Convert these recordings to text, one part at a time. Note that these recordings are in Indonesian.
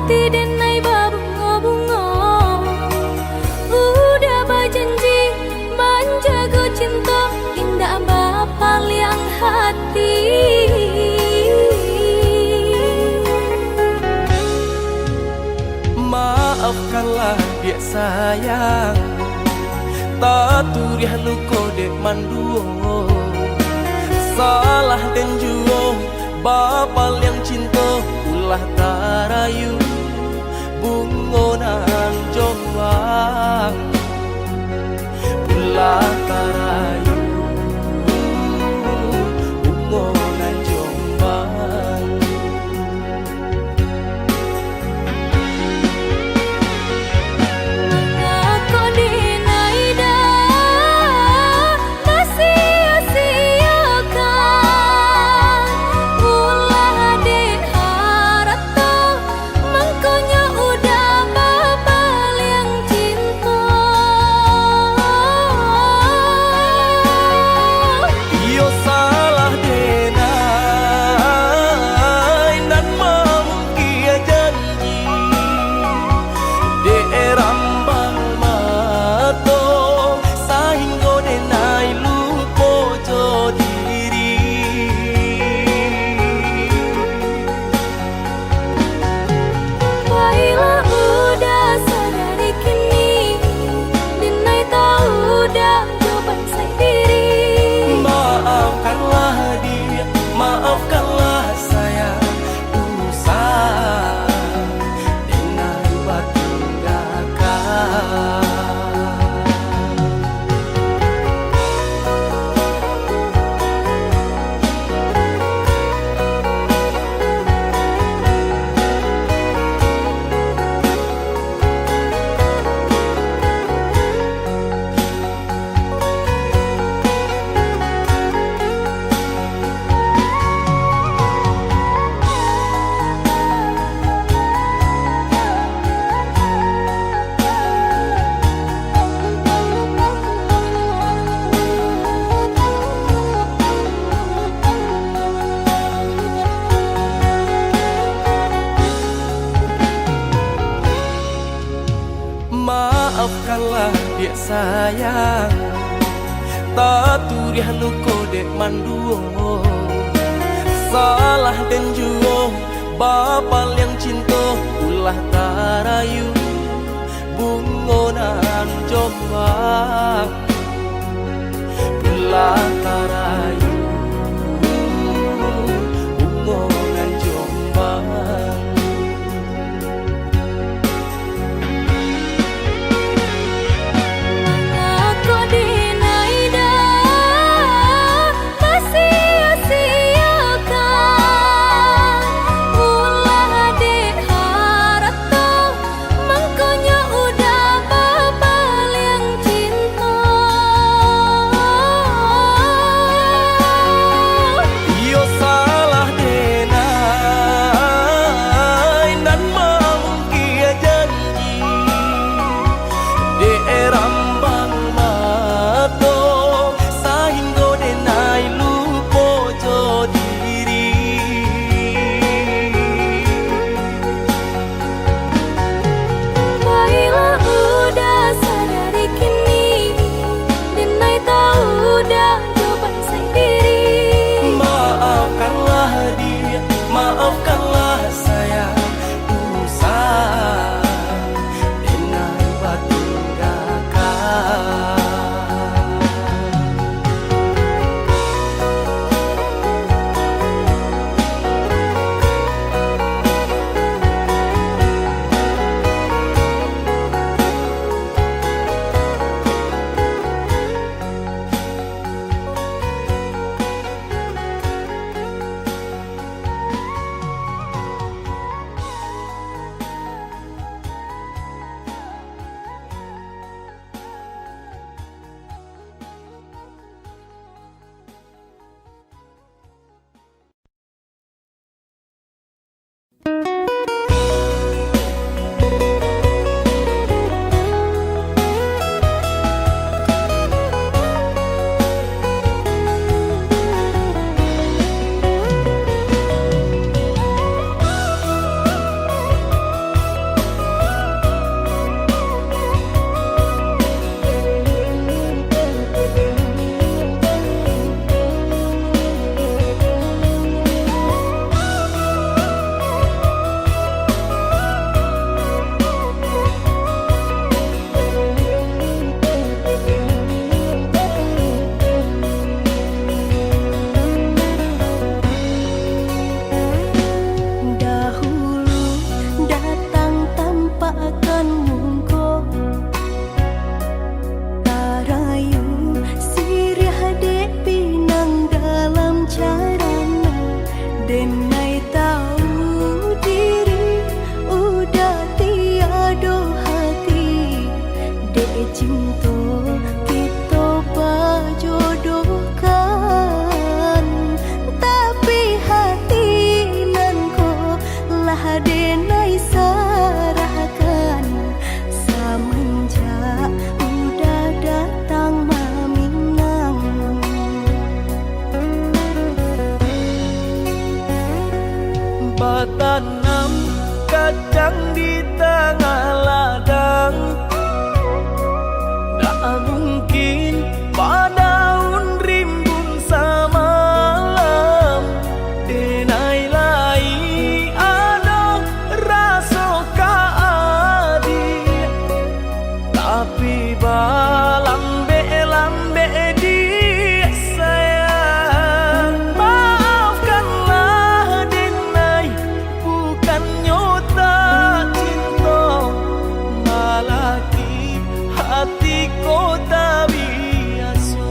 hati denai babunga-bunga. Udah berjanji menjaga cinta, indah bapal yang hati. Maafkanlah dia sayang, tak turiah luko dek manduo. Salah dan juo bapal yang cinta, ulah tarayu bungonan jombang. Ulah tarayu bungonan jombang. Mengako dinai dah sia-siakan. Ulah den harap toh mengkonya udah babal yang cinta. Iyo salah denai nan mamungkia janji de rambang mato sahingga denai lupo jo diri. Baiklah udah sadari kini, denai tahu dah jawaban sendiri. Maafkanlah dia, maafkanlah saya, usah denai batunggakan. Maafkanlah dia sayang, tak turiah luko dek manduo. Salah dan juo bapal yang cinta, ulah tarayu bungonan jombang. Ulah tarayu bungonan jombang. Mengako dinai dah sia-siakan. Ulah den harap toh mengkonya udah babal yang cinta. denai serahkan semenjak udah datang meminang. Batanam kacang di tengah ladang, tak mungkin padaun rimbun samalam. Denai lai ada rasa kaadi, tapi balambe-lambe di sayang. Maafkanlah denai, bukan nyota cinta, malaki hati kota biasa.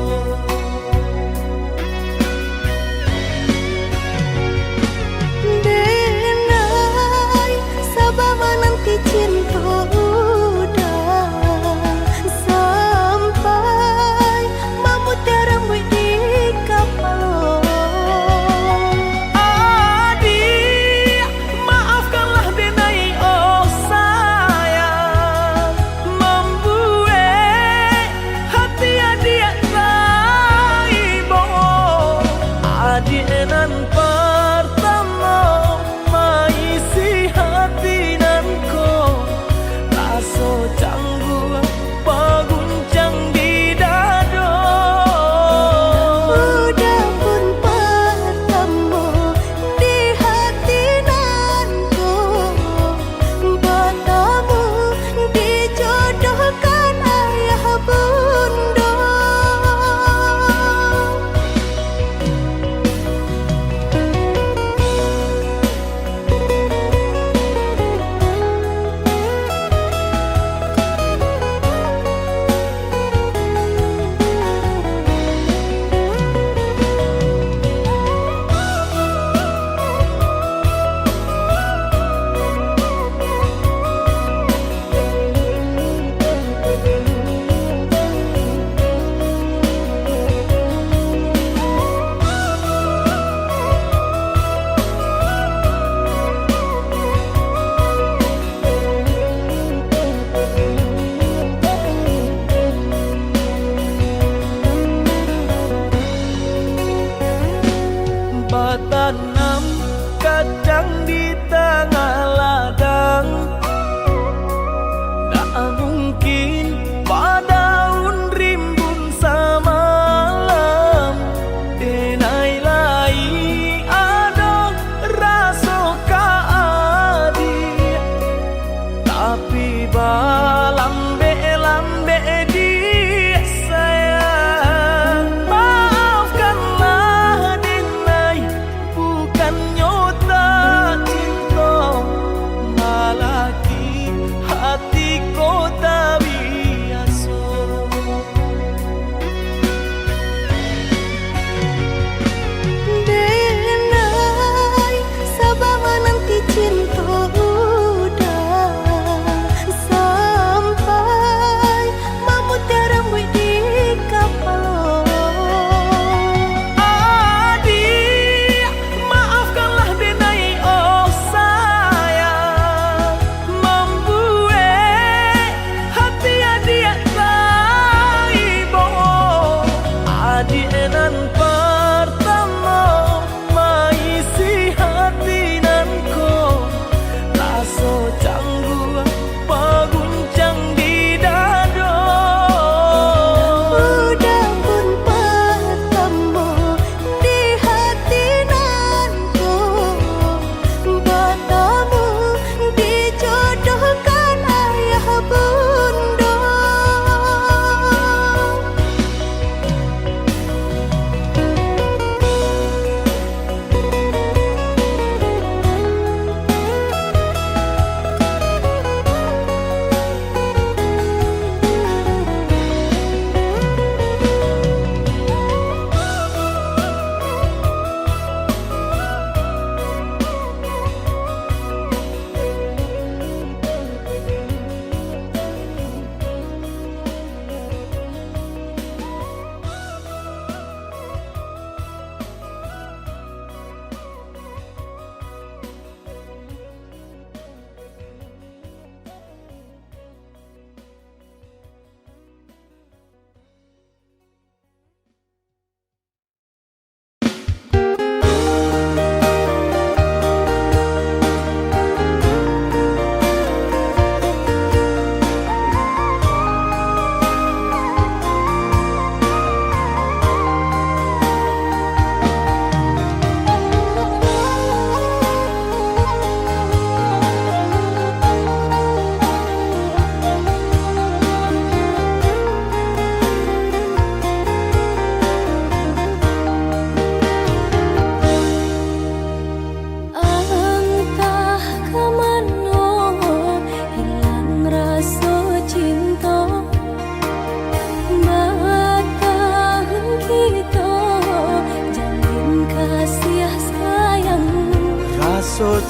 Denai sabama nanti cinta udah sampai memutih rambut di kapal. Adik, maafkanlah denai oh sayang, membuat hati adik raibo. Adik nan pertama maisi hati nanko, rasa canggung paguncang di dado. Udah pun pertemu di hati nanku, bertemu dijodohkan ayah bunda. Batanam kacang di tengah ladang, tak mungkin padaun rimbun samalam. Denai lai ada rasa kaadi, tapi balambe-lambe di sayang. Maafkanlah denai, bukan nyota cinta, malaki hati kota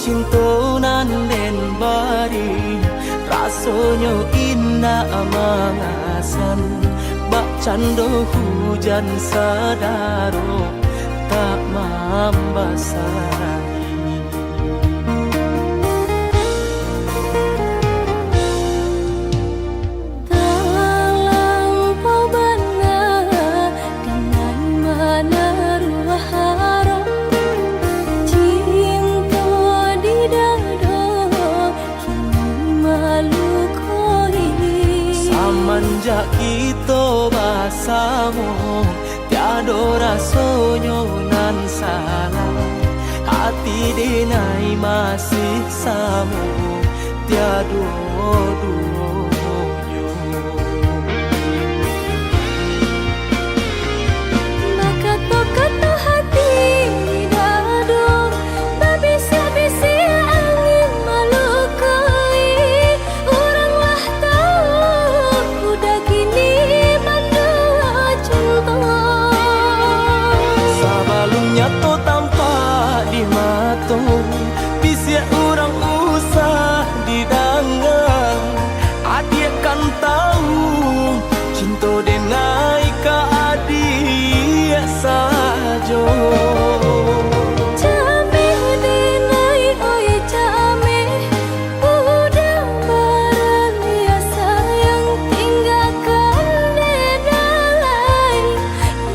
cinta nan den bari rasanya indah mangasan bak cando hujan sadaro tak mambasari. Semenjak kita bersama tiada rasanya nan salah hati denai masih sama tiada duanya. Maka kata hati dado babisi-bisi angin melukai orang lah tahu udah gini mandua cinta. Sebelumnya to tampak di mata bisik orang usah didengar adik kan tahu cinta denai ke adik saja. Cameh denai oi cameh udah barang ya sayang tinggalkan denai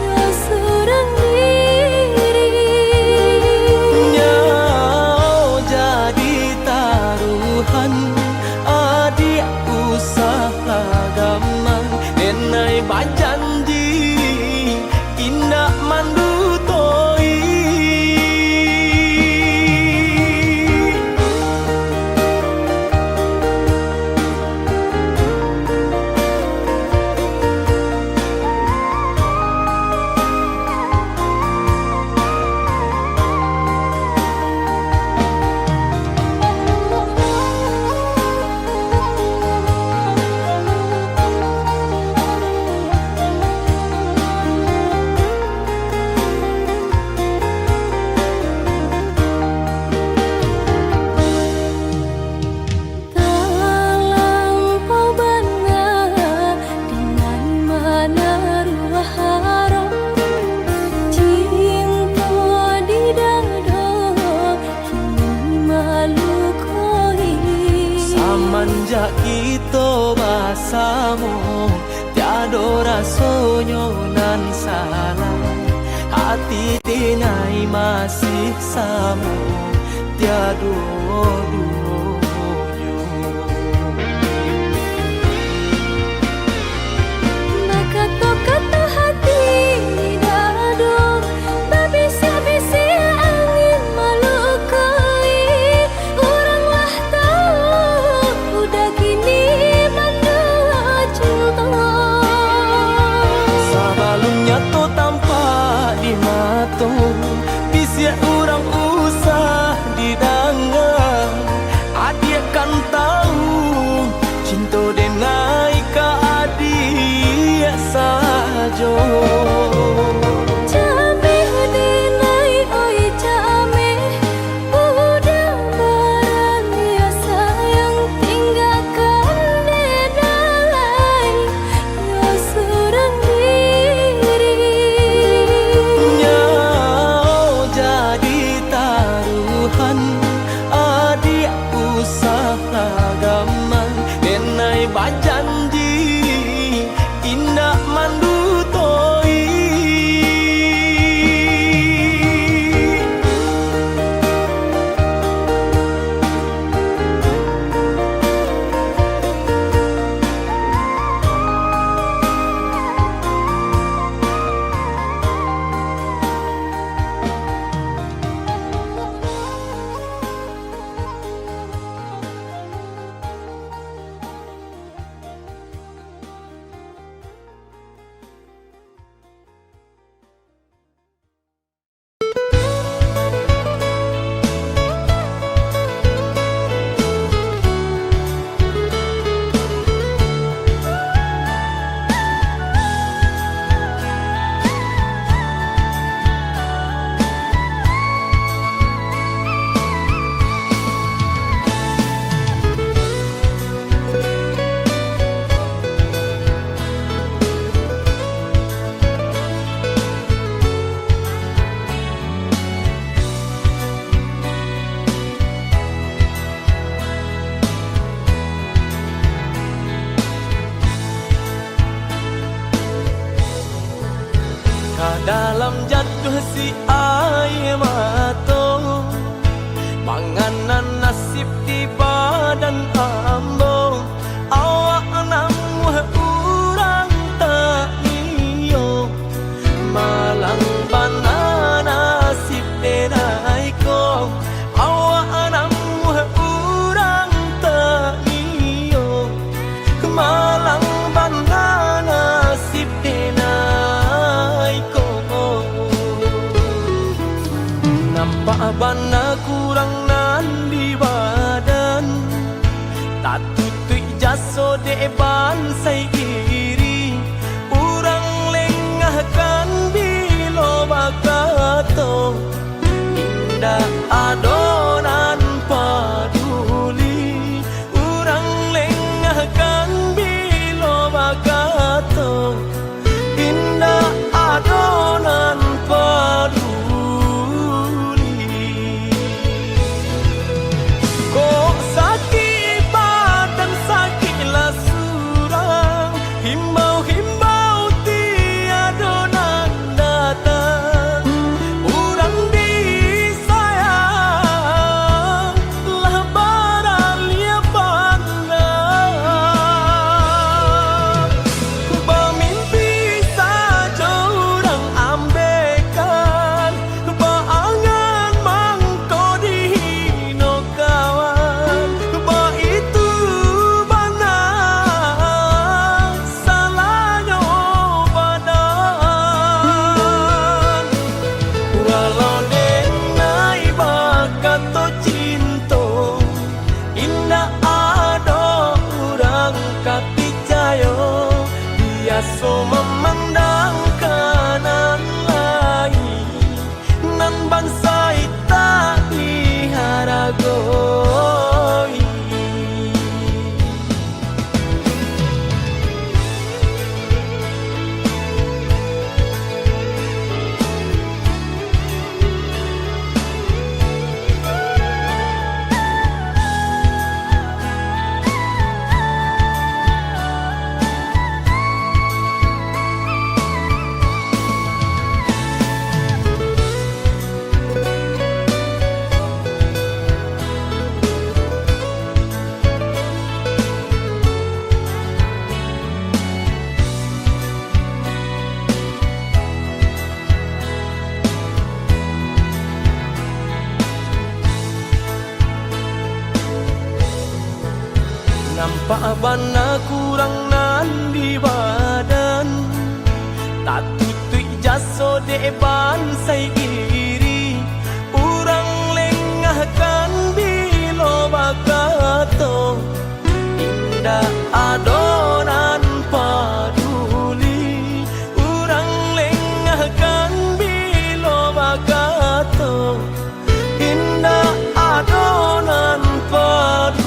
ya seorang diri. Nyau jadi taruhan adik usah agaman denai bajanji indah mandu toi. Semenjak kita bersama tiada rasanya nan salah hati denai masih sama tiada duanya. Maka kata hati dado babisi-bisi angin melukai orang lah tahu udah gini mandua cinta. Sebelumnya to tampak di mata bisik orang usah didengar si air mata, manganan nasib di badan ambo. Awak namu urang tak iyo, malang bana nasib denai ko. Awak namu urang tak iyo, malang bana nasib denai ko. Nampak bana kurang nan di badan, tak tutui jaso de bansai iri. Urang lengahkan bilo bakato, indah adonan paduli. Urang lengahkan bilo bakato, indah adonan paduli. Kok sakit badan sakitlah surang, himbau-himbau tiada nan datang. Urang disayang lah baralia pandang. Bermimpi saja urang ambekan, baangan mangko dihino kawan. Ba itu bana salahnya badan. Walau denai bakato cinta, indah ada urang kapicayo. Biasa memandang kanan lain, nan bansai tak diharagoi. Nampak bana kurang nan di badan, tak tutui jaso de bansai iri. Urang lengahkan bilo bakato, indah adonan paduli. Urang lengahkan bilo bakato, indah adonan paduli.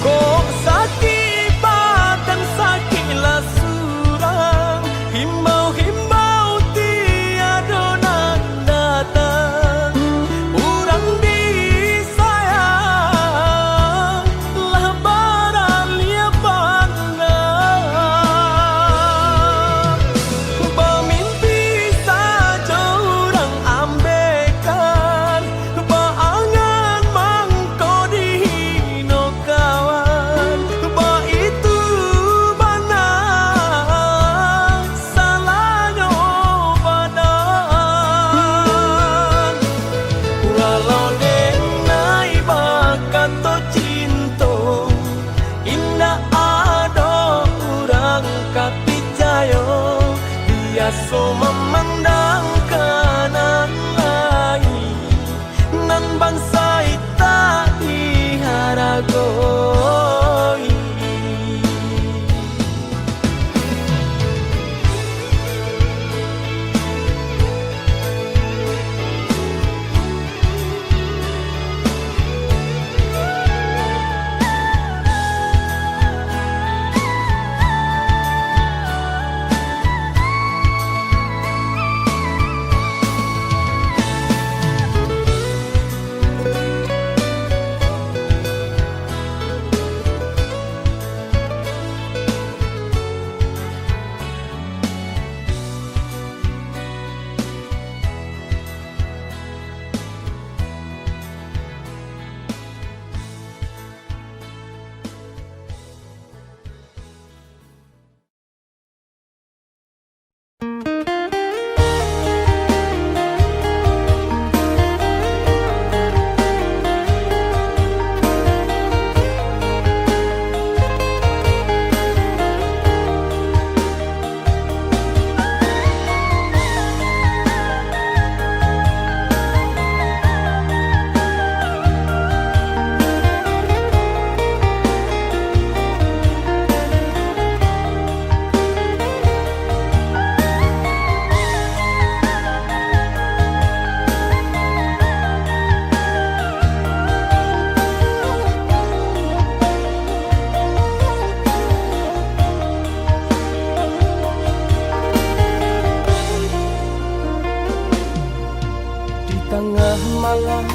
Kok sakit badan sakitlah surang, himbau-himbau tiada nan datang. Urang disayang tengah malam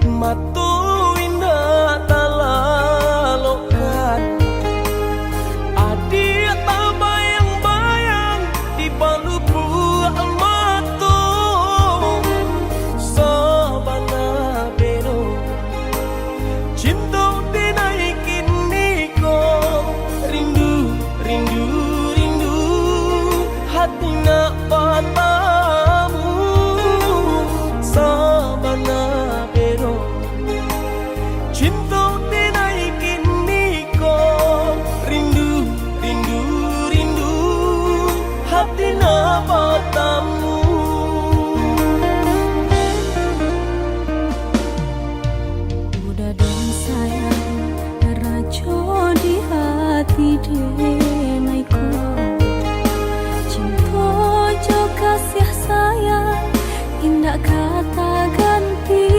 matu indah talalokan adik tak bayang-bayang di balu buah matu sabana bero cinta dinaikin niko rindu rindu rindu hati nak patamu sabana bero cinta dinaikin niko rindu rindu rindu hati nak patamu. Udah dong sayang, rajo di hati denaiku. Cinta jo kasih sayang, indah kata ganti.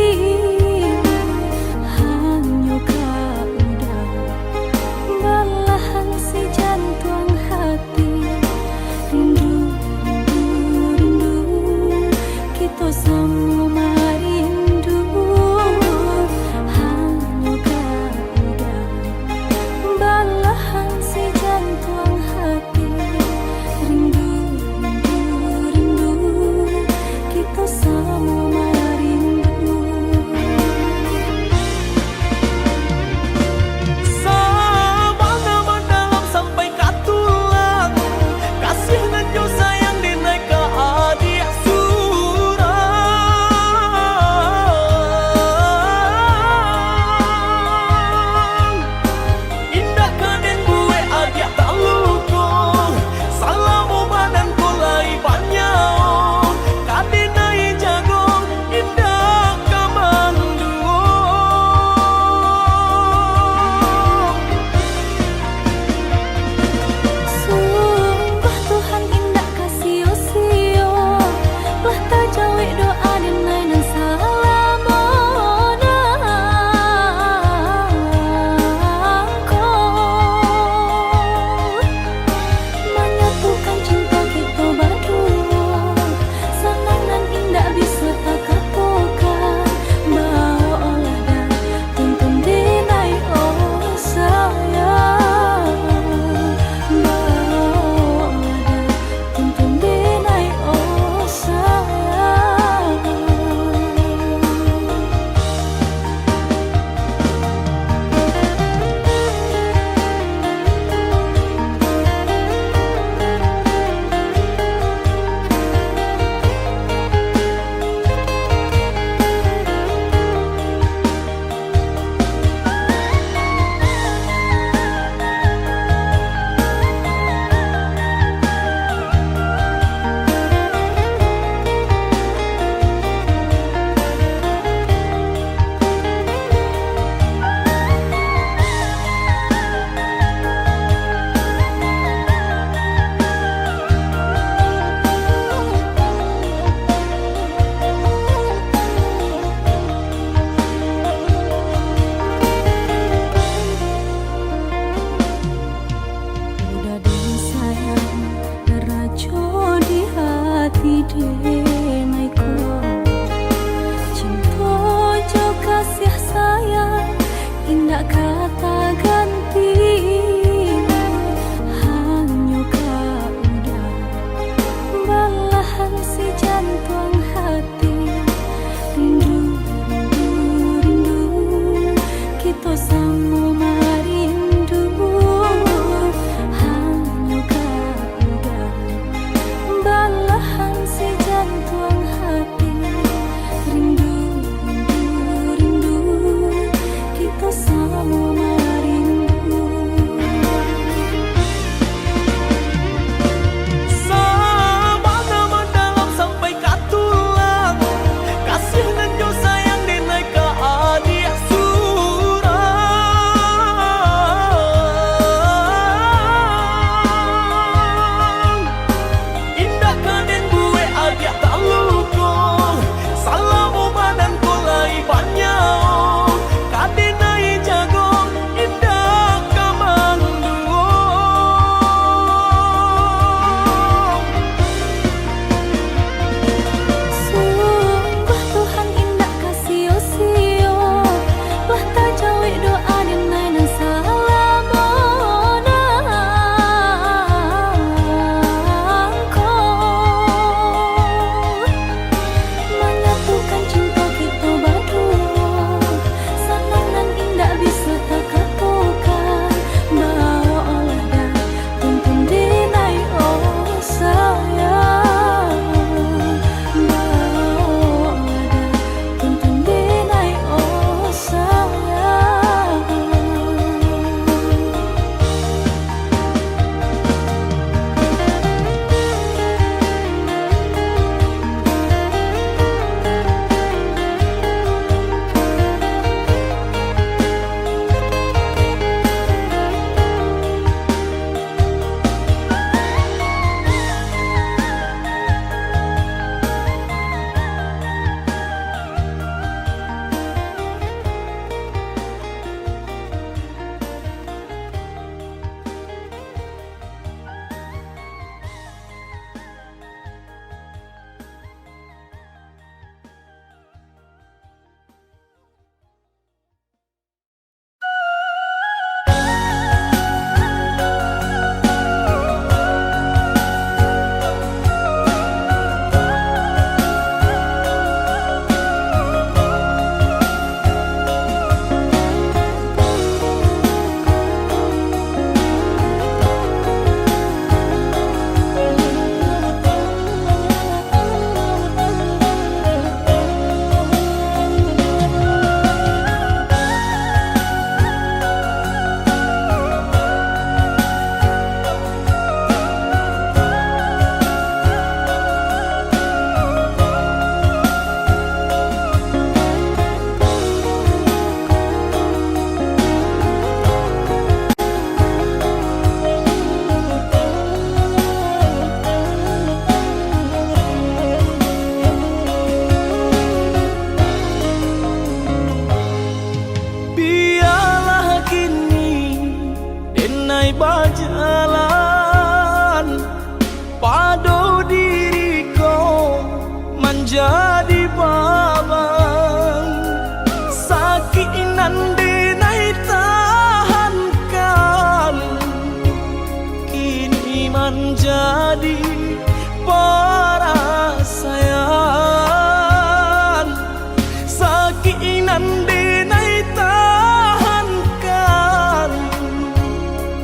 kan denai tahankan,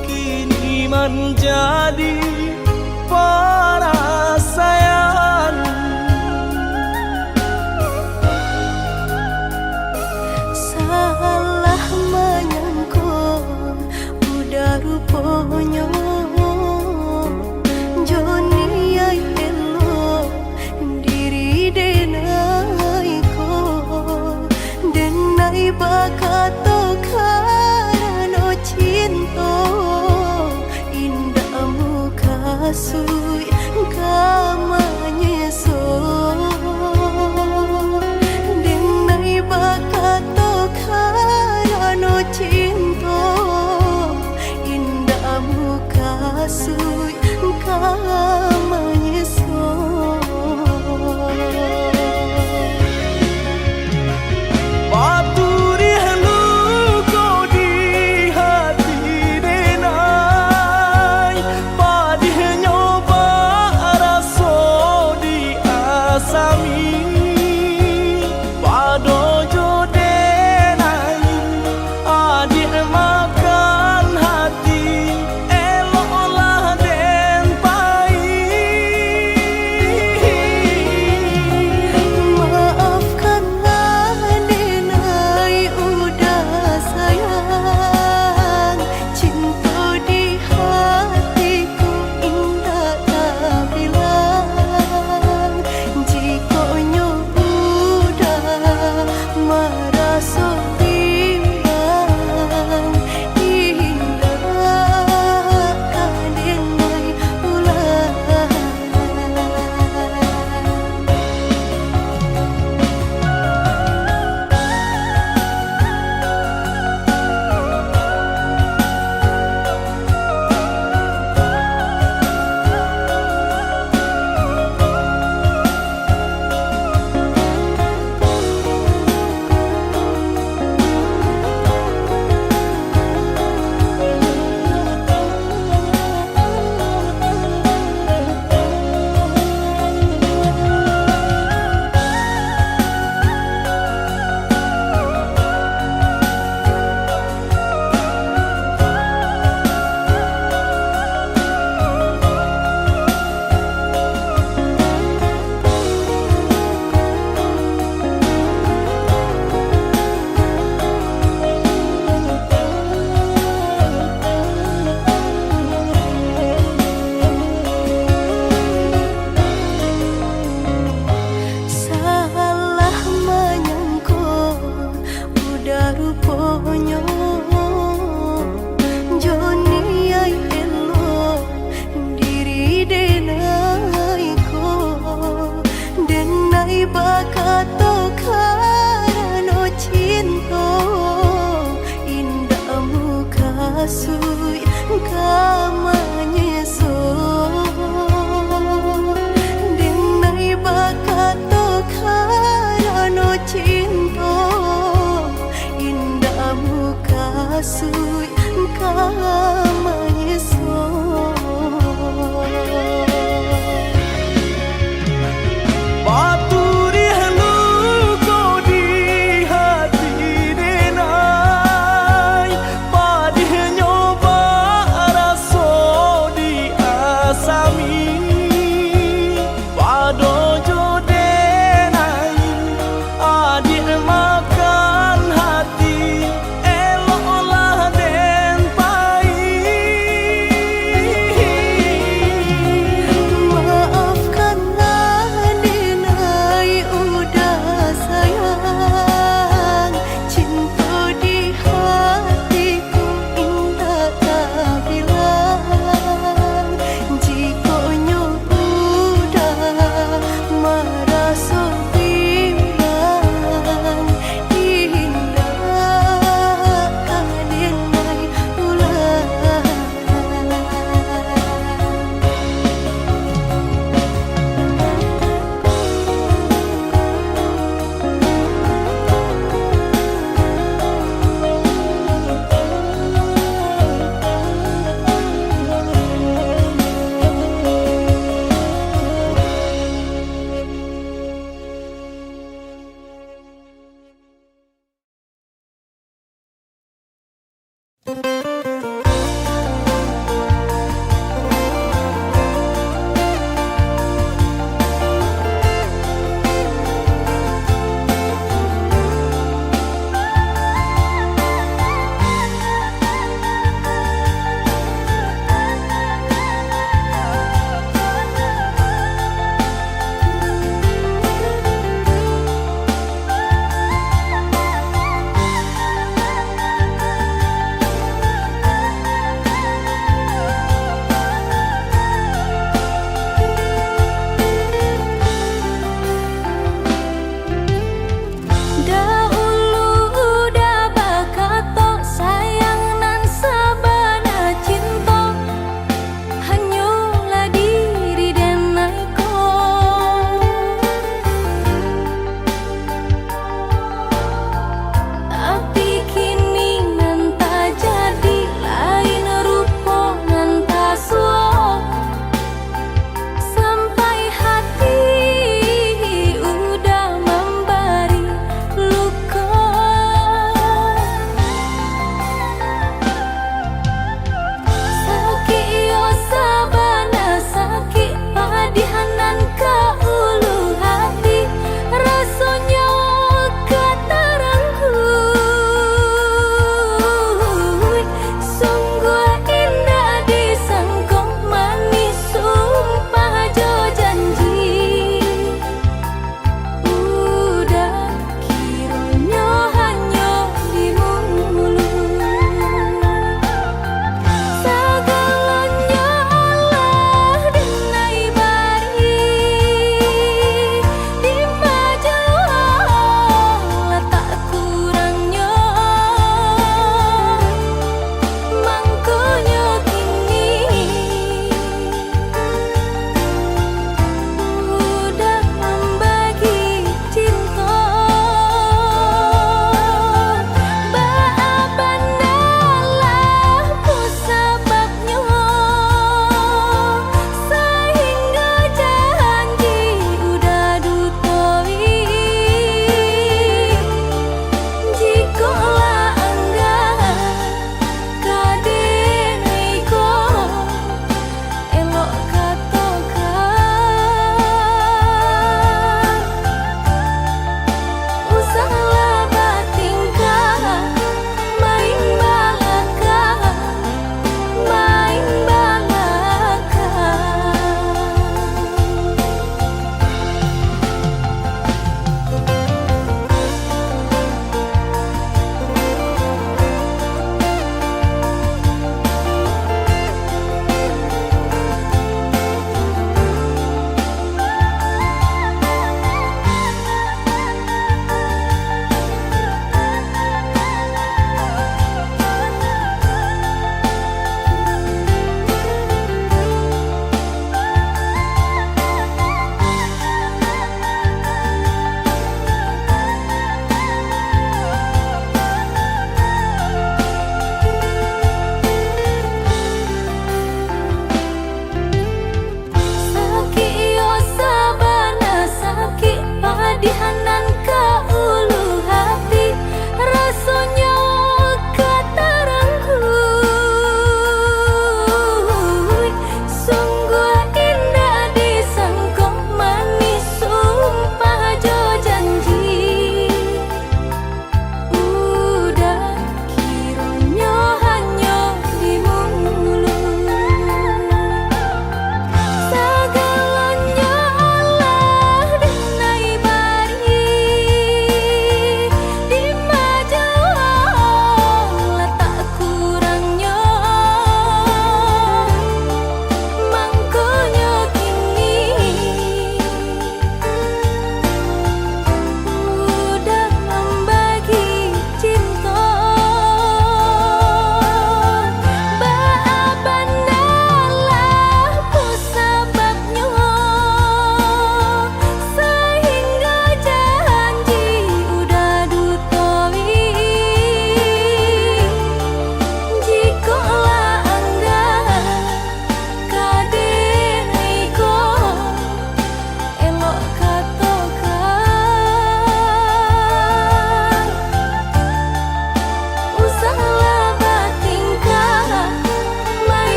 kini menjadi perasaan. Salah menyangka udah rupanya Joni ay elo diri denai ko denai bakato karano cinta indah muka sui kamanya so denai bakato karano cinta indah muka sui kamanya so. Paturi halu ko di hati denai, padih nyoba raso di asami, padojo denai adik makan hati, eloklah den pai. Maafkanlah denai udah sayang, cinta di hatiku indah tak bilang. Jika udah merasa bilang indah denai ulang. Salah menyangka udah rupanya Joni ay elo diri denai ko denai bakato karano cinta indah muka sui kamanya so denai bakato karano cinta indah muka sui kamanya so. Paturi halu ko di hati denai, padih nyoba raso di asami, padojo denai adik makan hati, eloklah den pai.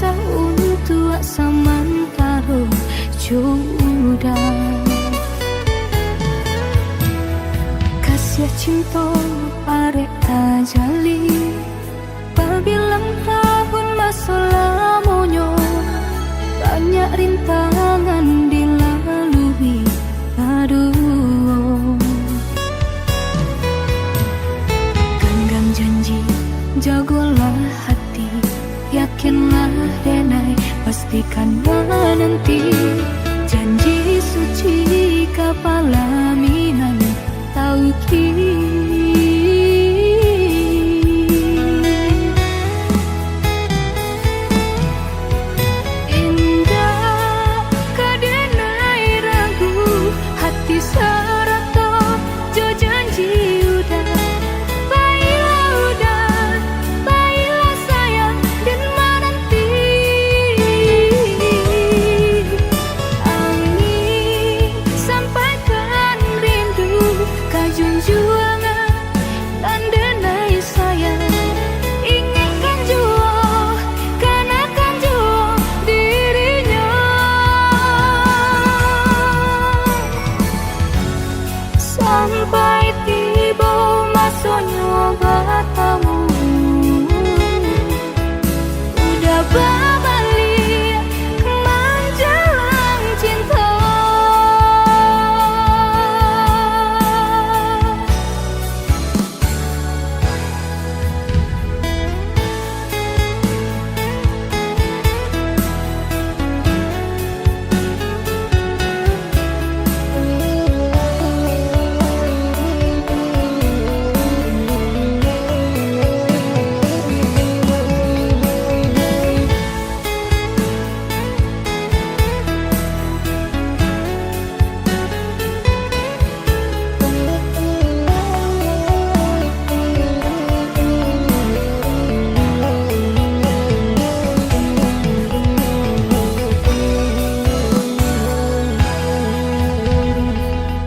rasa untuk samantara sudah. Kasih cinta arek tajali, pabilang tahun masa lamonyo, banyak rintangan dilalui. Aduh, genggam janji, jagolah hati, yakinlah denai, pastikan menanti. Janji suci kepala minan tauki. Indah kadenai ragu, hati serata jo janji udah. Baiklah udah, baiklah sayang dan menanti. Angin sampaikan rindu, kajunjuangan dan denai sayang. Ingatkan jua, kanakan jua dirinya. Sampai tiba masanya bertemu, udah berbalik menjelang cinta.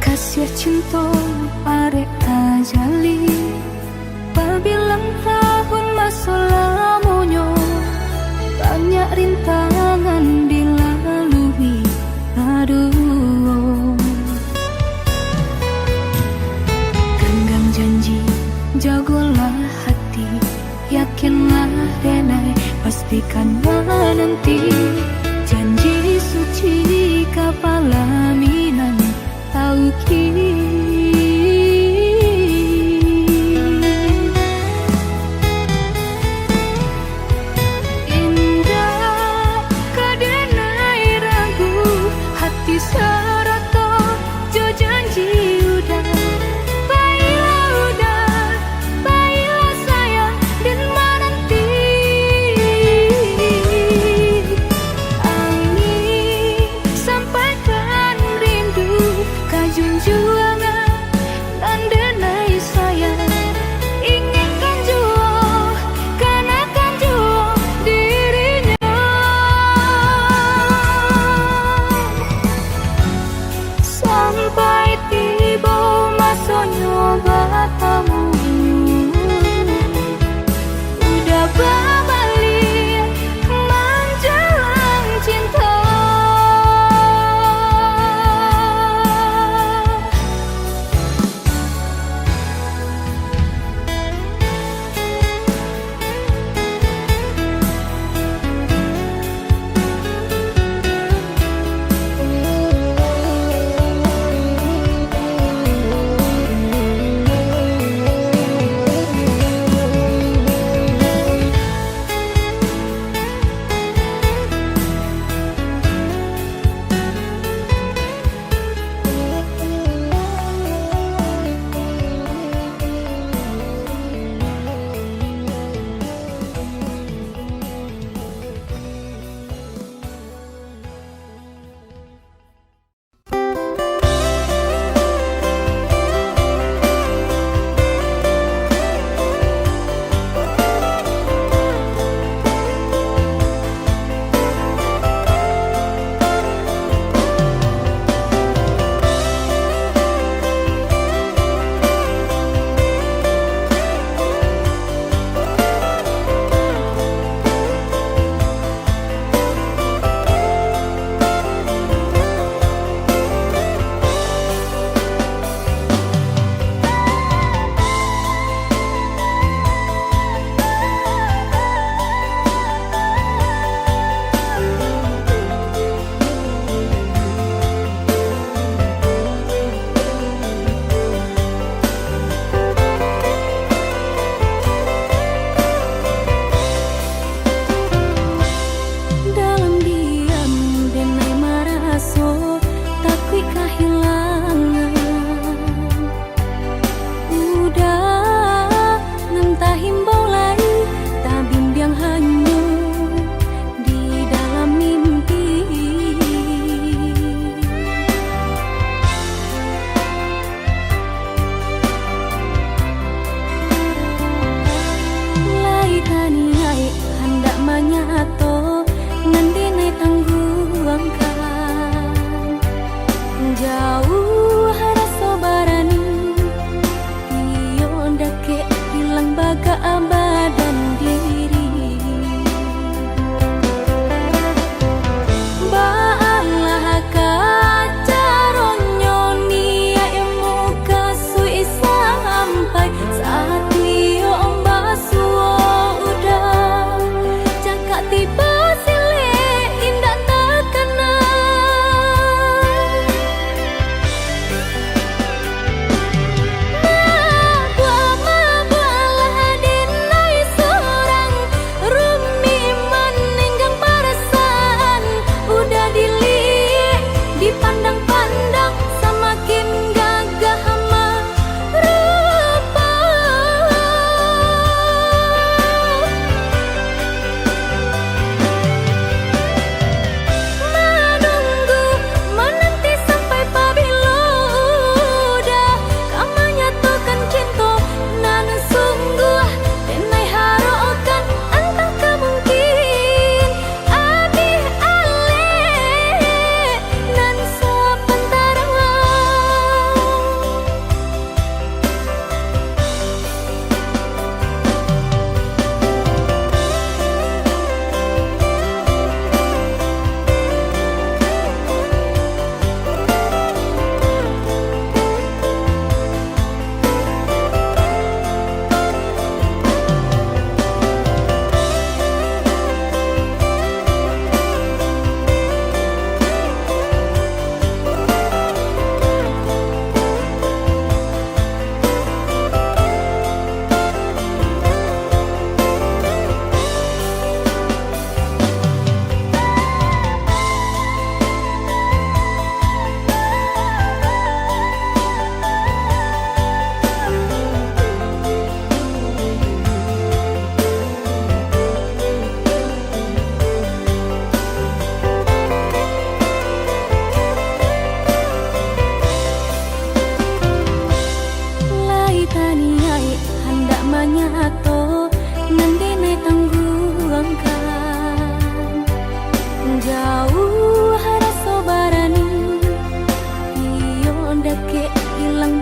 Kasih cinta arek tajali, pabilang tahun masa lamonyo, banyak rintangan dilalui. Aduh, genggam janji, jagolah hati, yakinlah denai, pastikan menanti. Janji suci kepala minan tauki. Indah kadenai ragu, hati serata jo janji udah. Baiklah udah, baiklah sayang dan menanti. Angin sampaikan rindu, kajunju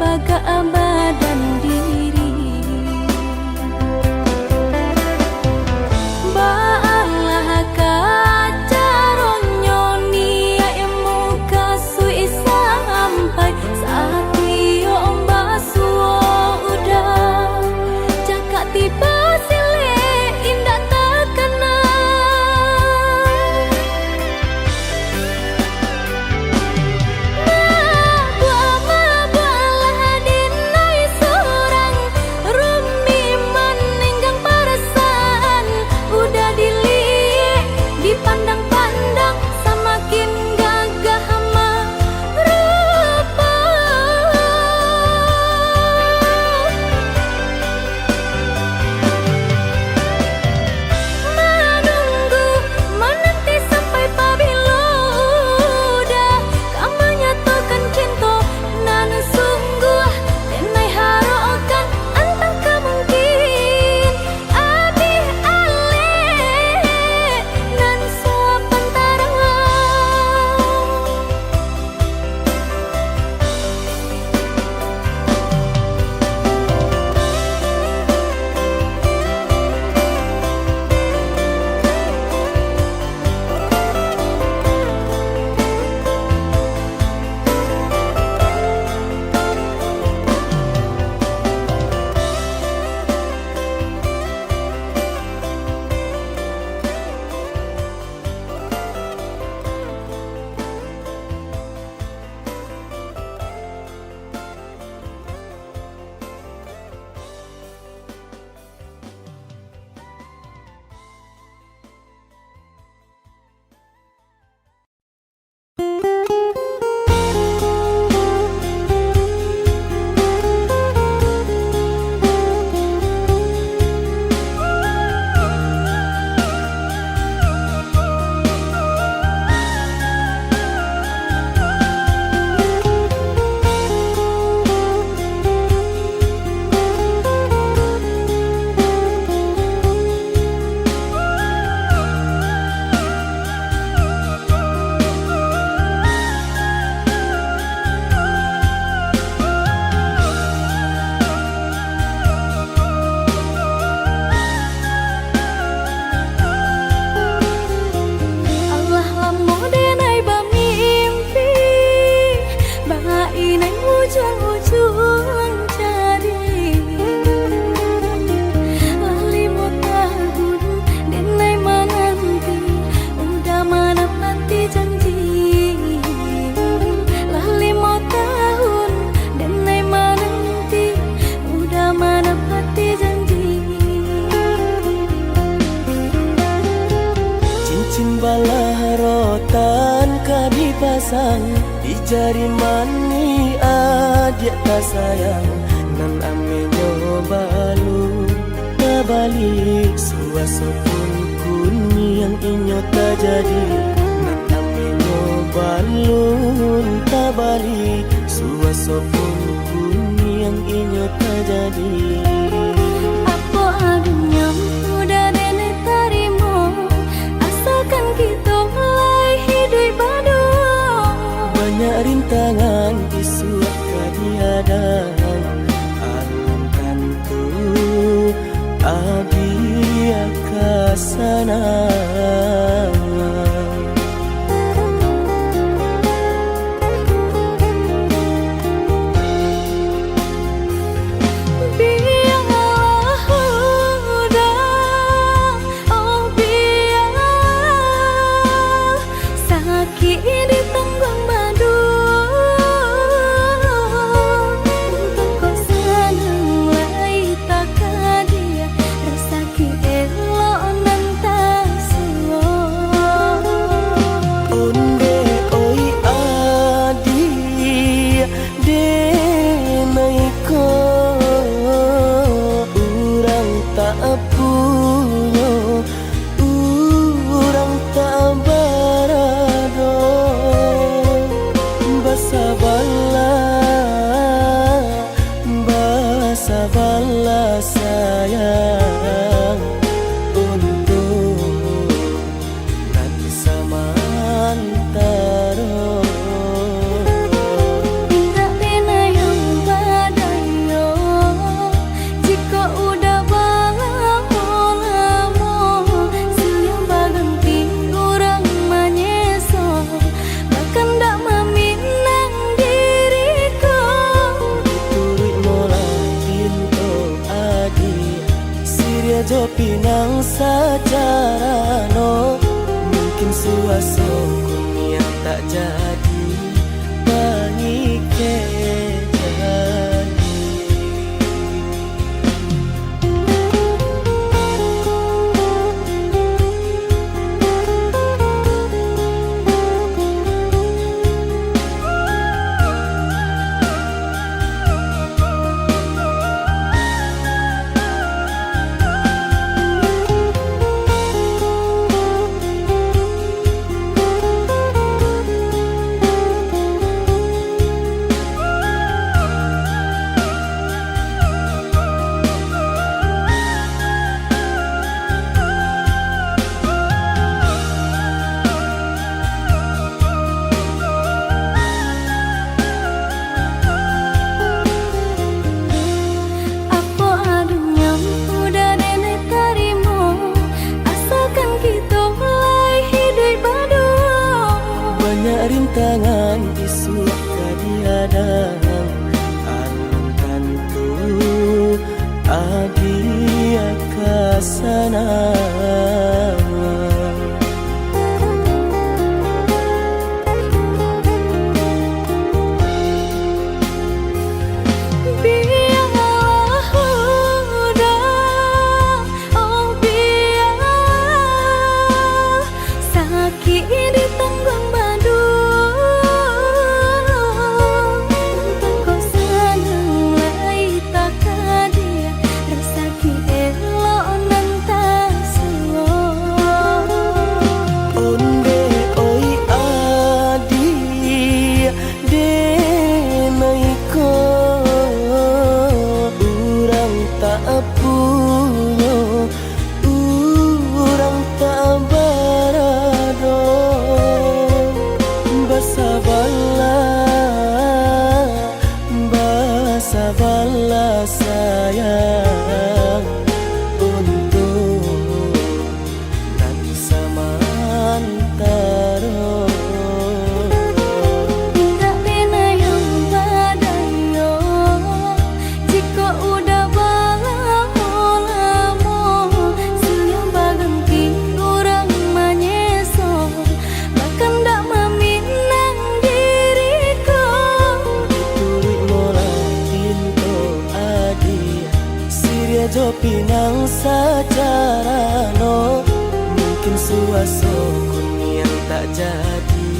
baga badan diri. Baalah kacaronyo nia muka sui sampai saat iyo basuo udah cakap tiba sile indah terkena. Buah-buahlah dinai sorang rumi meninggang perasaan udah dilihat dipandang-pandang semakin gagah merupa. Menunggu menanti sampai pabilo udah kamu nyatakan cinta nan sungguh denai harokan antang kemungkin abi ale nan sepantara. Allah lamo denai bamimpi bainai ujung-ujung cari lali mau tahun denai menanti udah menepati janji. Lali mau tahun denai menanti udah menepati janji. Cincin balah rotan ka dipasang di jari mani adik tak sayang nan amenyo balu na balik suasopun kuni yang inyo tak jadi nan amenyo balun tak balik suasopun kuni yang inyo tak jadi. Apa adanya udah nenek tarimo asalkan kita mulai hidup baru. Banyak rintangan isuat kadiadang alam tentu abi akasana. Biar mungkin suasana yang tak jadi pangike jadi. Rintangan isu kadiadang alam tentu adia kasana. Sabarlah sayang untuk nanti samantara. Tak pernah yang badayo jika udah lamo siang baganti orang menyeso bahkan tak meminang diriku. Jo pinang secara no mungkin suasana yang tak jadi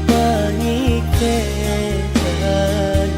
pangike jadi.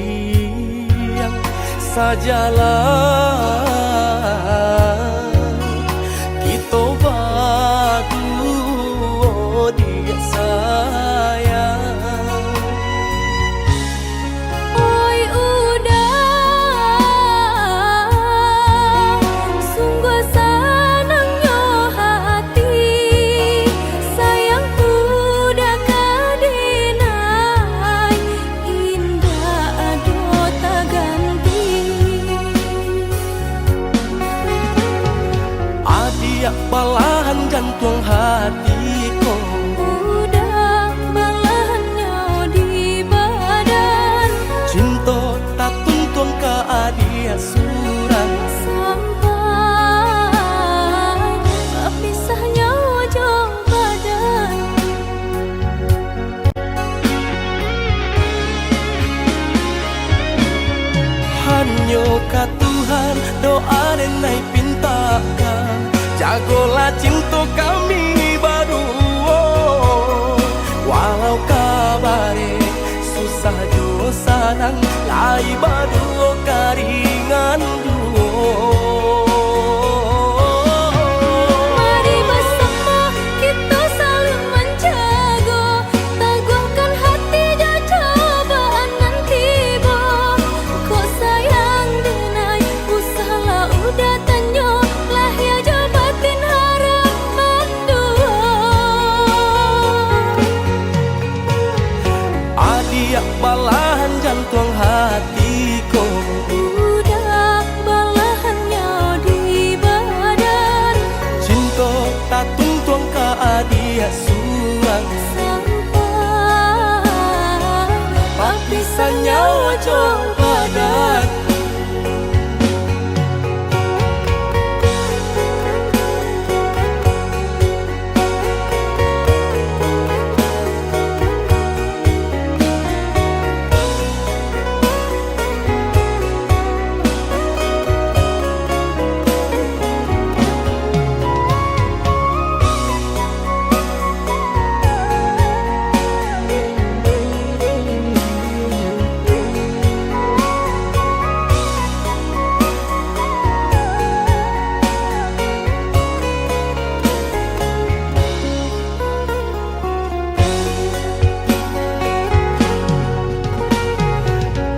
Seiring sajalah kita badu dia sayang. Oi udah sungguh senangnya hati sayang udah kadinai indah ado tak ganti. Adia balahan jantung hatiku Udah balahannya di badan cinta tak tuntun ke ka Tuhan, doa nenai pintakan, jagolah cinta kami berdua. Walau kabare susah jo sanang, lai berdua karingan duo. Mari bersama kita saling menjaga, teguhkan hati dan cobaan nan tiba. Kau sayang denai, usahlah udah tanyo, lah ya jabatin harapan dua. Adiak balahan jantung hatiku, Budak balahannya di badan, cinta tak tungtuang ka adia surang. sampai Papisahnya ojo badan.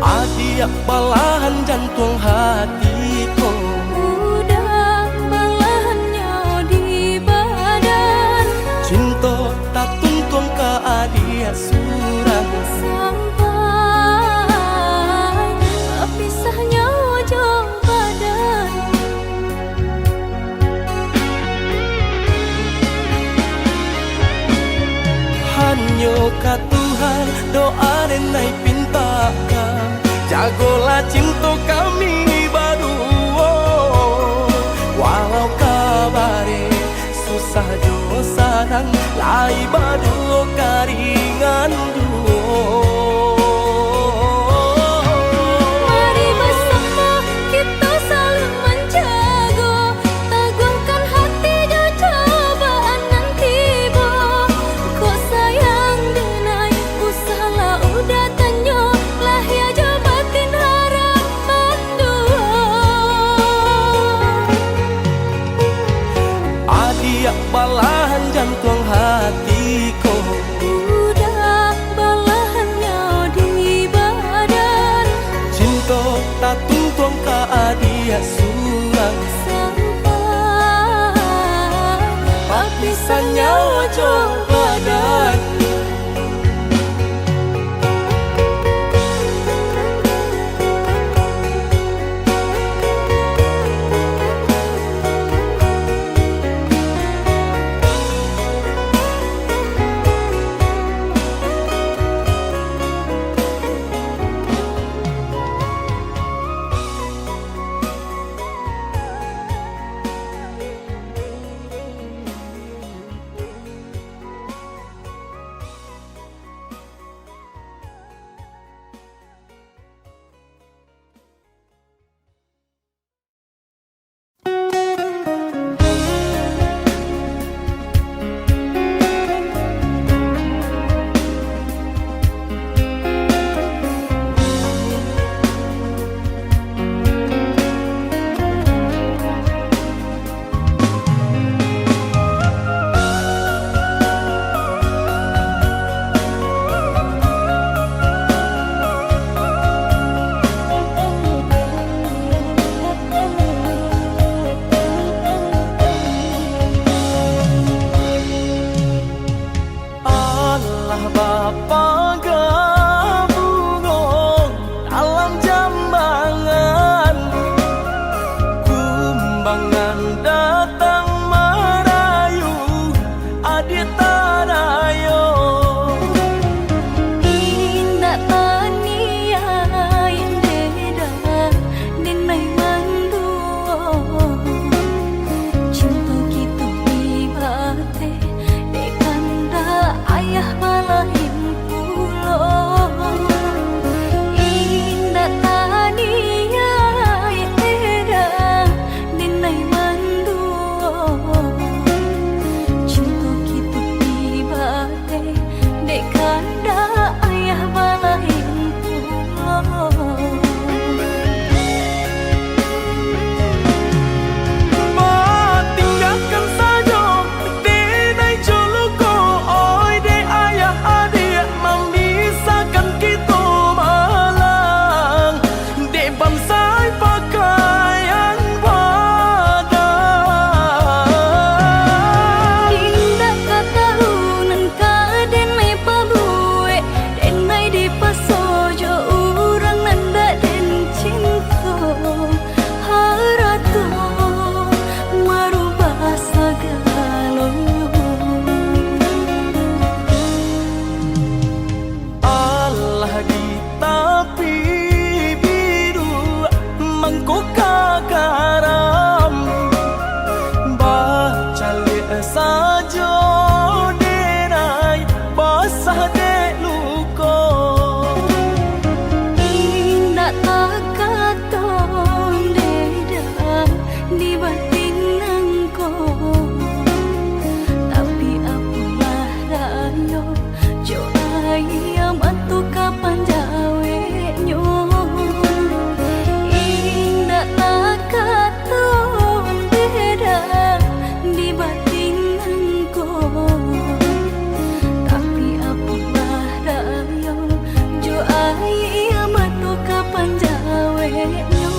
Adiak balahan jantung hatiku, budak balahannya di badan, cinta tak tungtuang ka adia surang. sampai pisahnya ujung badan. Hanya ka Tuhan, doa nenai pintakan, jagolah cinta kami berdua. Walau kabare susah jo sanang, lai berdua karingan duo. Mari bersama kita saling menjaga, teguhkan hati dan cobaan nan tiba. Kau sayang denai, usahlah udah tanyo, lah ya jabatin harapan dua. Adiak balahan jantung hatiku, Budak balahannya di badan, cinta tak tungtuang ka adia surang. sampai Papisahnya ojo badan. ko kagaram baca le sajo denai basah de luko Indah tak katong deda di batin nangko, tapi apalah rayo jo ayam atu kapan jawe nyo. Indah tak katong deda di batin nangko, tapi apalah rayo jo ayam atu kapan jawe nyo.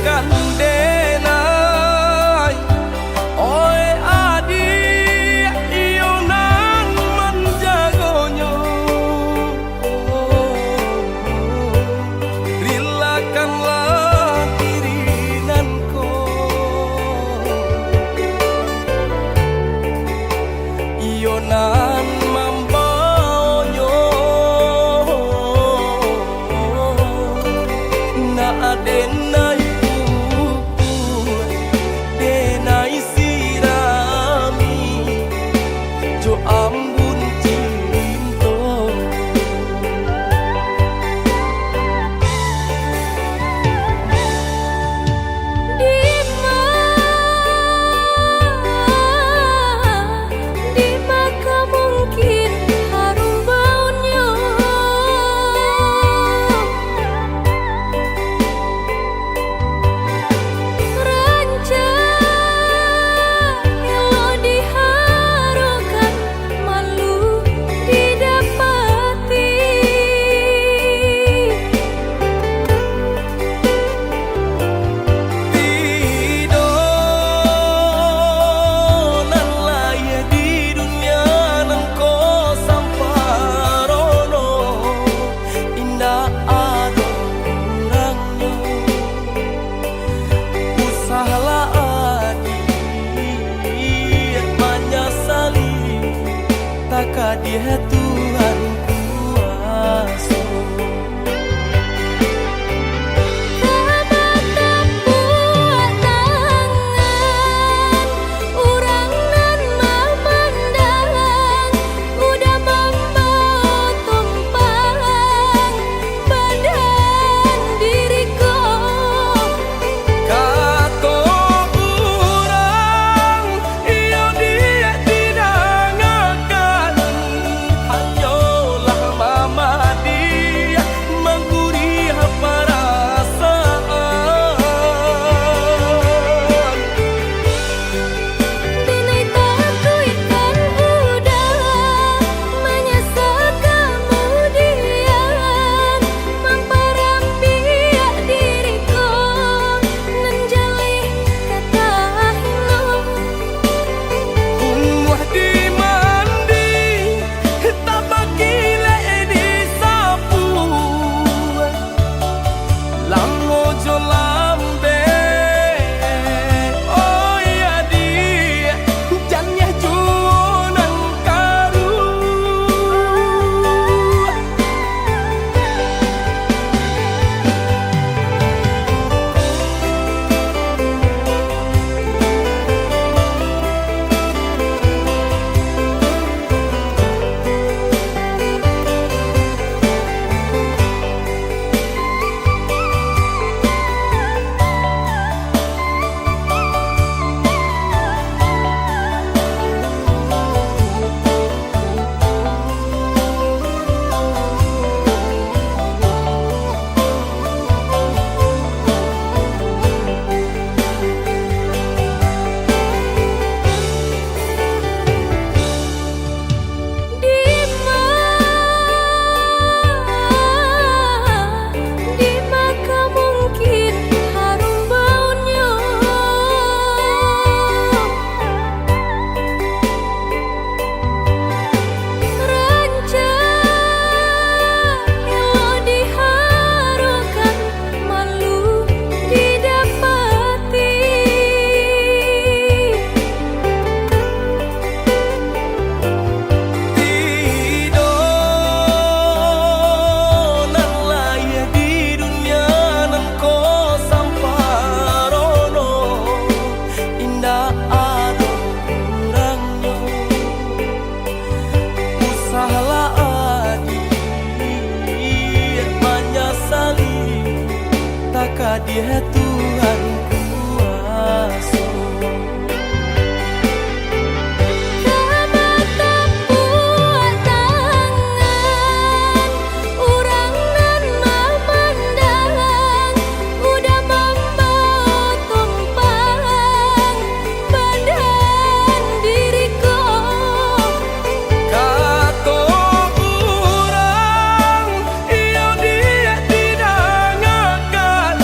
akan denai oe adi iyo nan menjagonyo rilakanlah diri nanko iyo nan mambaonyo na adenai denai sirami jo ambun cinto Dima mungkin harum baunya ranca elo diharukan malu didapati tidonan laya di dunia nan ko samparono indah ado kurangnya usahalah adi menyesali tak dia Tuhan kuasa urang nan mamandang udah membawa tumpang badan diriku kato urang iyo dia tidak ngakan hanyalah mama dia menggurih perasaan Dinai takuitkan udah menyesal kemudian memperampiak diriku menjali kata hilang Umuh di mandi tak bakile di sapu Lammo jo lambe oh ya dia janya junan karu Dima mungkin harum baunya ranca elo diharukan malu didapati tidonan laya di dunia nan ko samparono indah ado kurangnya usahalah adi menyesali tak dia Tuhan kuasa urang nan mamandang udah membawa tumpang badan diriku kato urang iyo dia tidak ngakan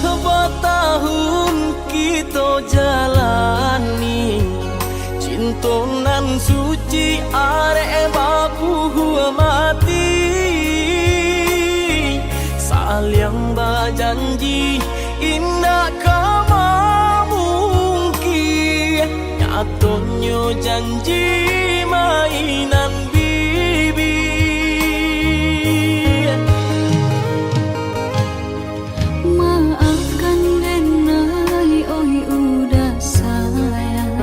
bertahun kita jalani cinta nan suci arek baku mati saling berjanji indah kama mungkin nyatanya janji mainan bibi. Maafkan denai oi udah sayang,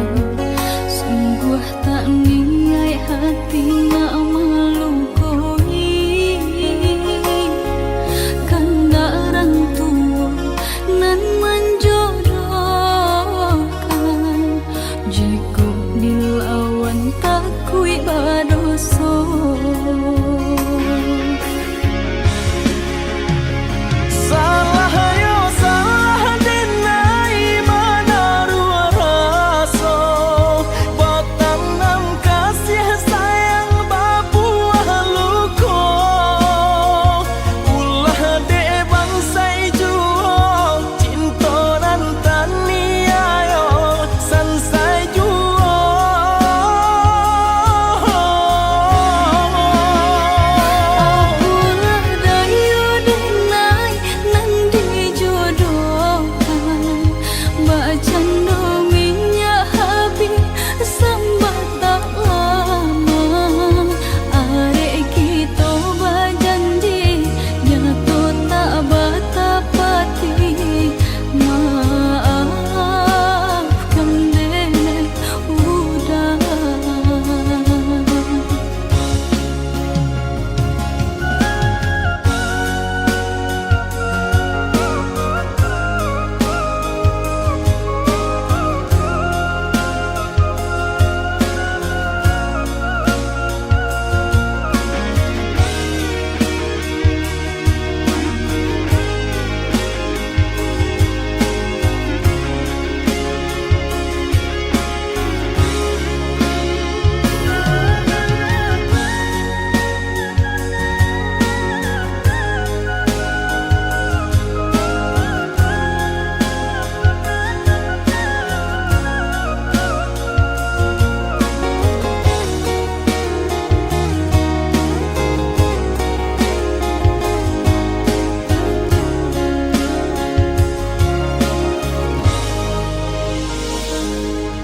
sungguh tak niat hati nak melukoi. Kanda orang tua nan menjodohkan, jika dilawan takui badoso.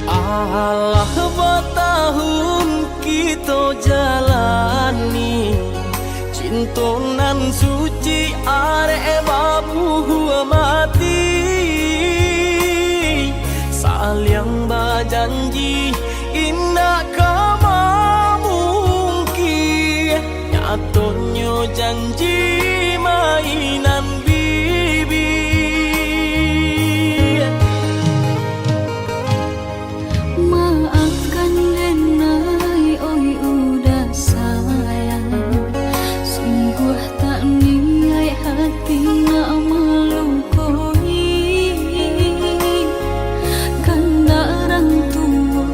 Alah bertahun kita jalani cinta nan suci arek baku mati saling berjanji indah kama mungkin nyatanya janji mainan bibi. Maafkan denai oi udah sayang, sungguh tak niat hati nak melukoi. Kanda orang tua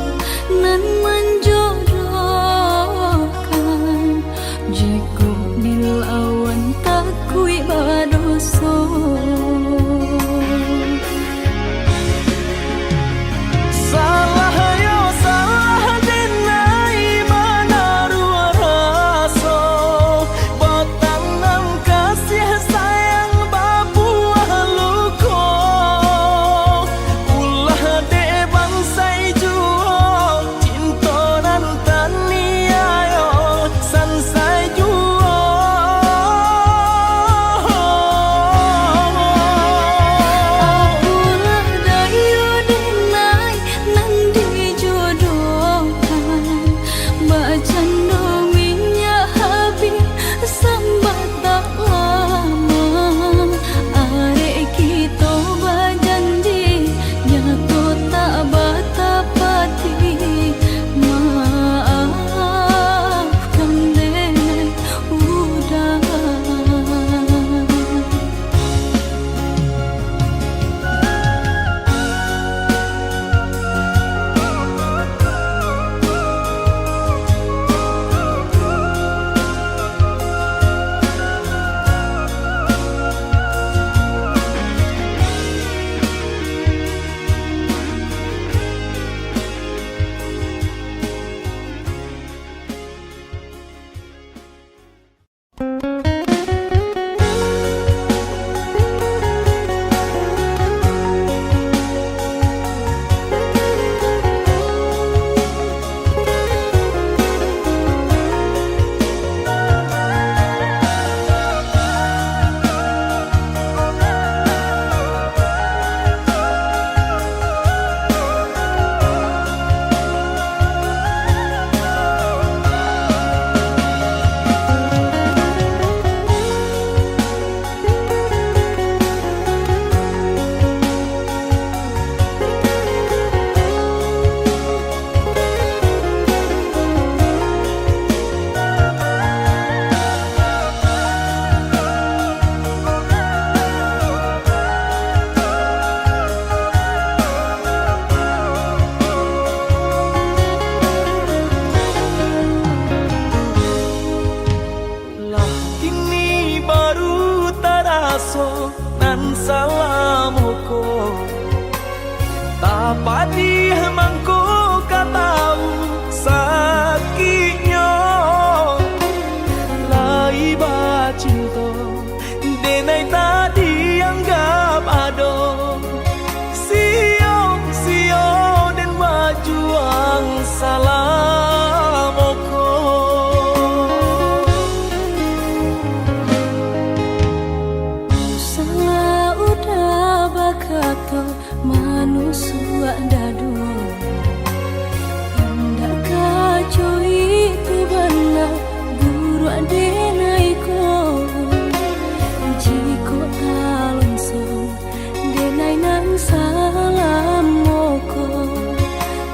salam moko,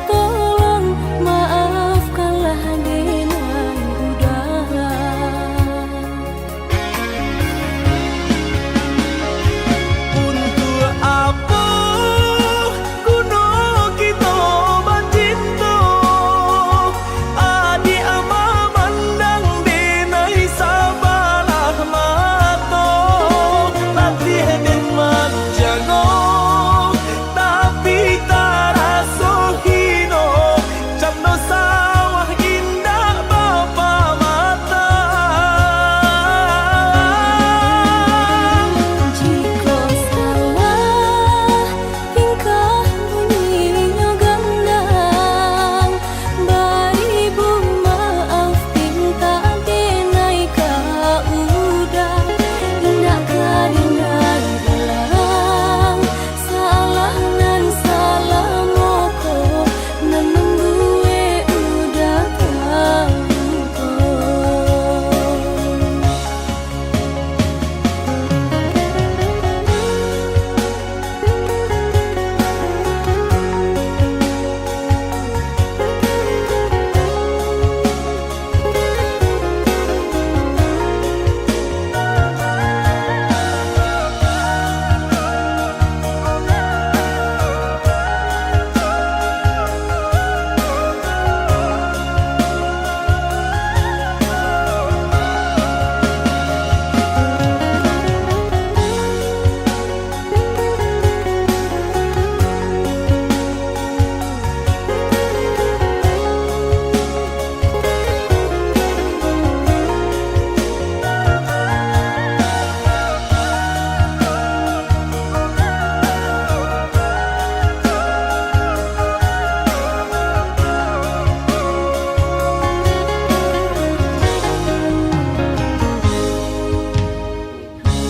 tolong maafkanlah denai udara. Untuk apa kuno kita bancinto, adi ama mandang denai sabalah mato, latih den manjago tapi taraso hino, camno sawah indah bapa mata. Jika salah tingkah bunyinya gandang, beribu maaf tinta denai ka udah, indah ka denai dalang, salah nan salah moko, menunggu udah tahu ko.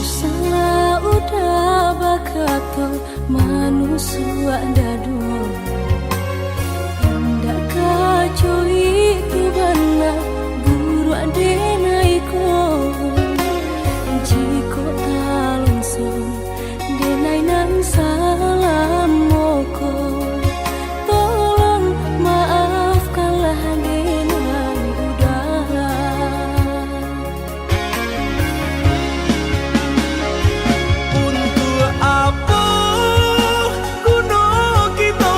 Salah udah bakato manusia dadu, indah kacau itu benar buru adenai ko. Jiko talungsung denai nan salam moko, tolong maafkanlah denai udara. Untuk apa kuno kita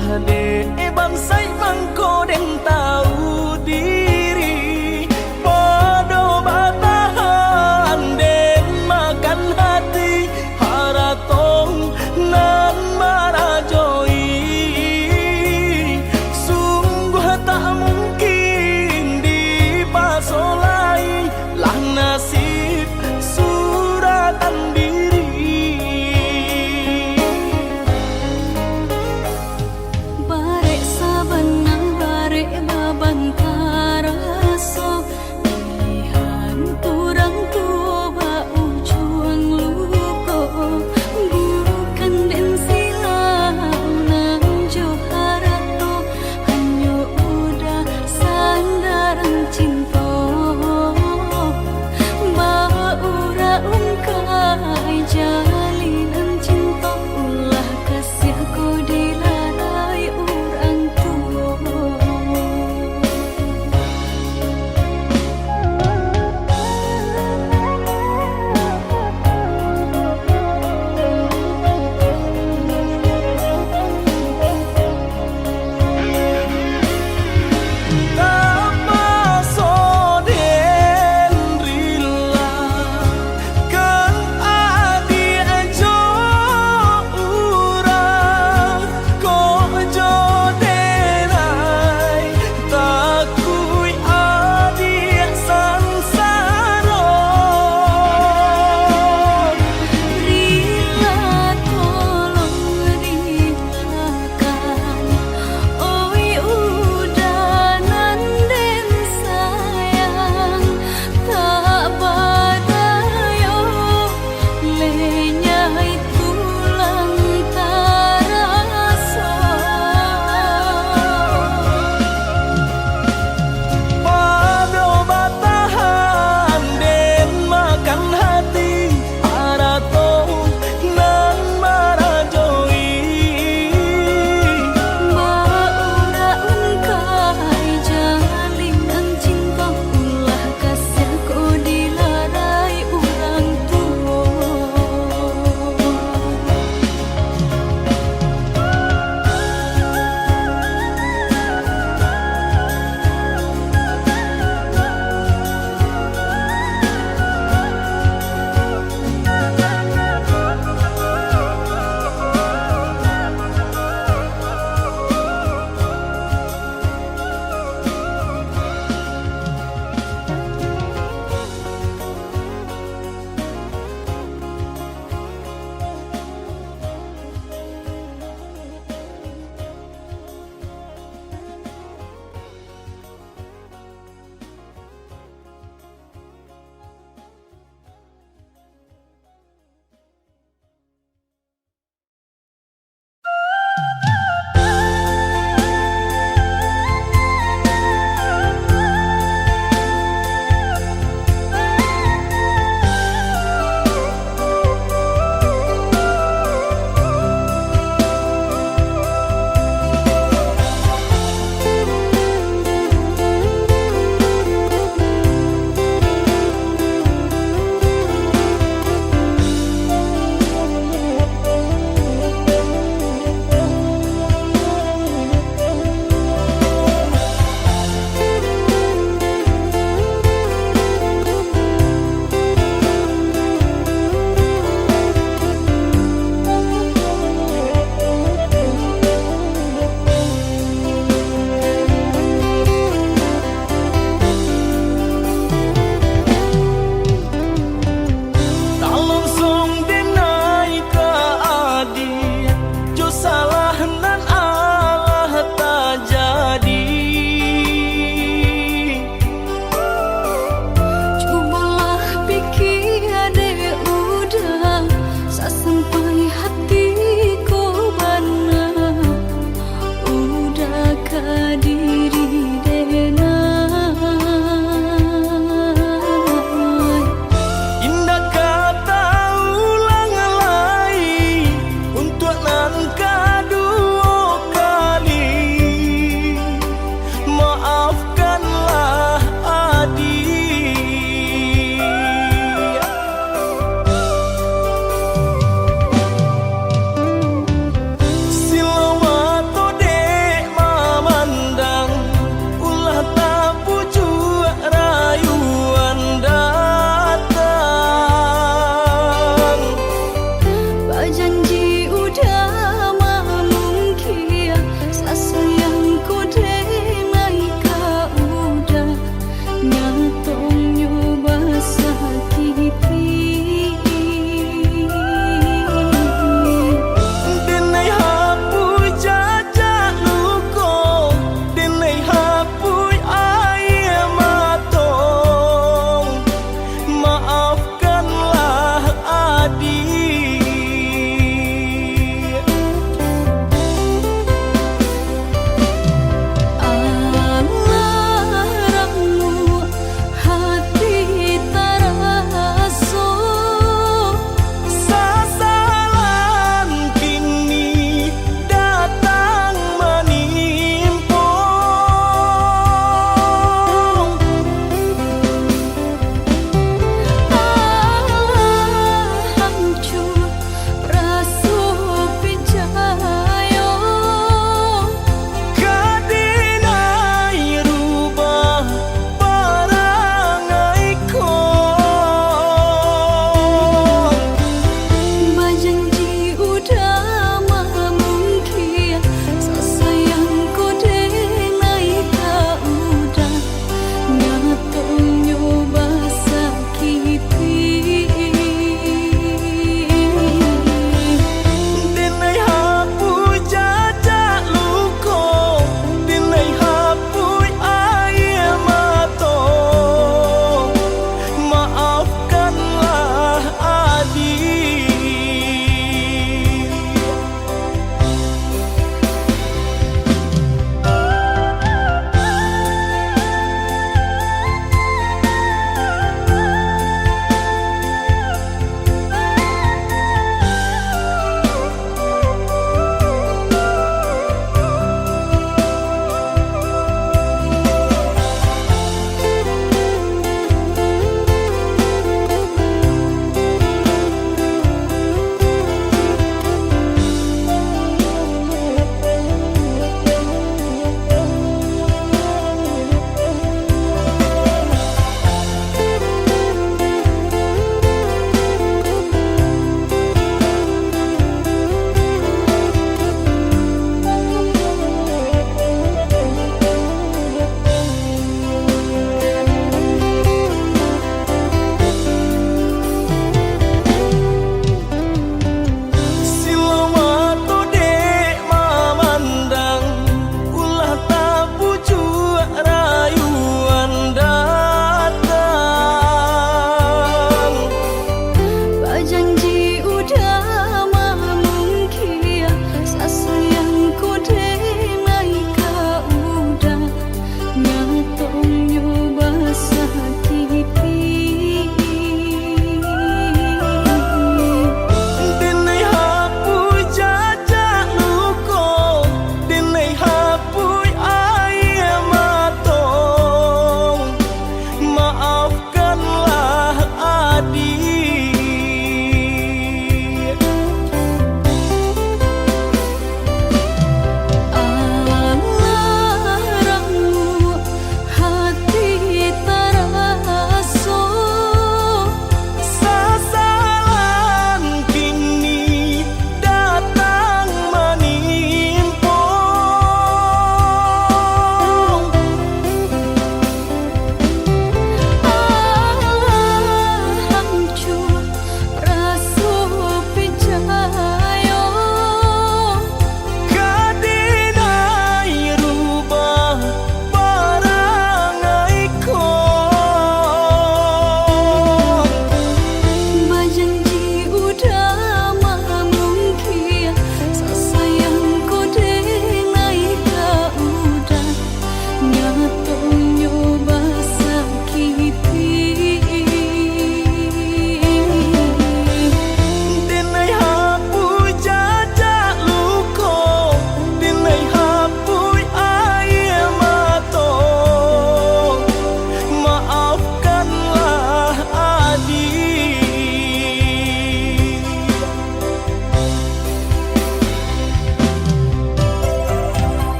Denai